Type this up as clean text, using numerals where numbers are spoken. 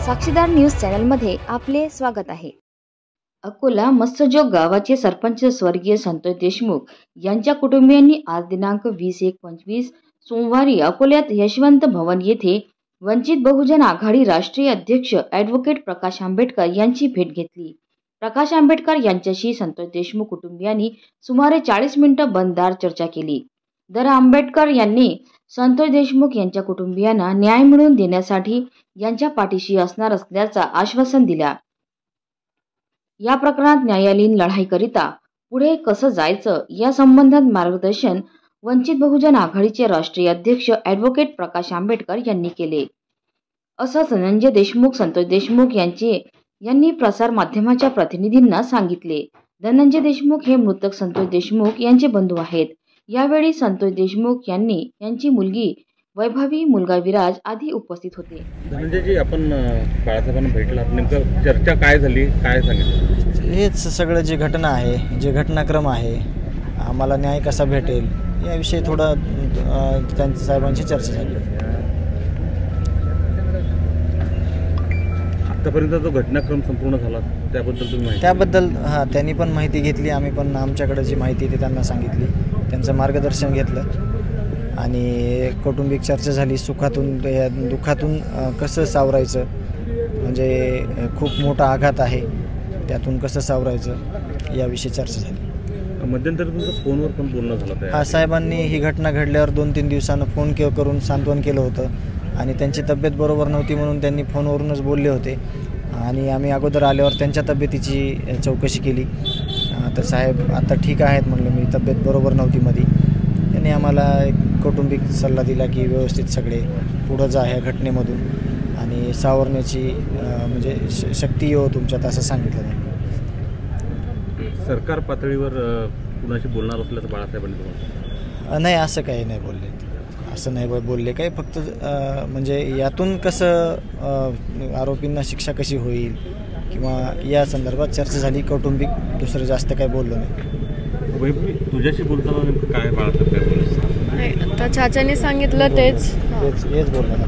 साक्षीदार न्यूज चॅनलमध्ये आपले स्वागत आहे। अकोला मत्स्योद्योग गावाचे सरपंच स्वर्गीय संतोष देशमुख यांच्या कुटुंबियांनी आज दिनांक 20/1/25 सोमवारी अकोल्यात यशवंत भवन येथे वंचित बहुजन आघाडी राष्ट्रीय अध्यक्ष ॲडव्होकेट प्रकाश आंबेडकर यांची भेट घेतली। प्रकाश आंबेडकर यांच्याशी संतोष देशमुख कुटुंबियांनी सुमारे 40 मिनिटे बंददार चर्चा केली। आंबेडकर यांनी संतोष देशमुख यांच्या कुटुंबियांना न्याय मिळवून देण्यासाठी यांच्या पाठीशी असणार असल्याचं आश्वासन दिलं। या प्रकरणात न्यायालयीन लढाईकरिता पुढे कसं जायचं या संबंधात मार्गदर्शन वंचित बहुजन आघाडीचे राष्ट्रीय अध्यक्ष ॲडव्होकेट प्रकाश आंबेडकर यांनी केले, असं धनंजय देशमुख संतोष देशमुख यांनी प्रसार माध्यमाच्या प्रतिनिधींना सांगितले। धनंजय देशमुख हे मृतक संतोष देशमुख यांचे बंधू आहेत। यावेळी संतोष देशमुख यांची मुलगी वैभवी, मुलगा विराज आदी उपस्थित होते। धनंजयजी, आपण बाळासाहेबांना भेटला, नेमकं चर्चा काय झाली, काय सांगितलं? हेच सगळं जे घटना आहे, जे घटनाक्रम आहे, आम्हाला न्याय कसा भेटेल याविषयी थोडं त्यांच्या साहेबांची चर्चा झाली। आतापर्यंत जो घटनाक्रम संपूर्ण झाला त्याबद्दल तुम्ही त्याबद्दल त्यांनी पण माहिती घेतली, आम्ही पण आमच्याकडे जी माहिती ती त्यांना सांगितली, त्यांचं मार्गदर्शन घेतलं आणि कौटुंबिक चर्चा झाली। सुखातून या दुःखातून कसं सावरायचं, म्हणजे खूप मोठा आघात आहे, त्यातून कसं सावरायचं याविषयी चर्चा झाली। मध्यंतरी तुमचं फोनवर पण बोलणं झालं? साहेबांनी ही घटना घडल्यावर 2-3 दिवसांनी फोन करून सांत्वन केलं होतं आणि त्यांची तब्येत बरोबर नव्हती म्हणून त्यांनी फोनवरूनच बोलले होते आणि आम्ही अगोदर आल्यावर त्यांच्या तब्येतीची चौकशी केली तर साहेब आता ठीक आहेत म्हणलं, मी तब्येत बरोबर नव्हती मध्ये। त्यांनी आम्हाला एक कौटुंबिक सल्ला दिला की व्यवस्थित सगळे पुढं जा ह्या घटनेमधून आणि सावरण्याची म्हणजे शक्ती येऊ तुमच्यात, असं सांगितलं त्यांनी। सरकार पातळीवर कुणाशी बोलणार असल्याचं बाळासाहेबांनी तुम्हाला? नाही, असं काही नाही बोलले, असं नाही बोलले काही, फक्त म्हणजे यातून कसं आरोपींना शिक्षा कशी होईल किंवा या संदर्भात चर्चा झाली। कौटुंबिक दुसरं जास्त काही बोललो नाही। तुझ्याशी बोलताना नेमकं काय बाळासाहेब काय बोलले? आता चाचाने सांगितलं तेच बोललो ना।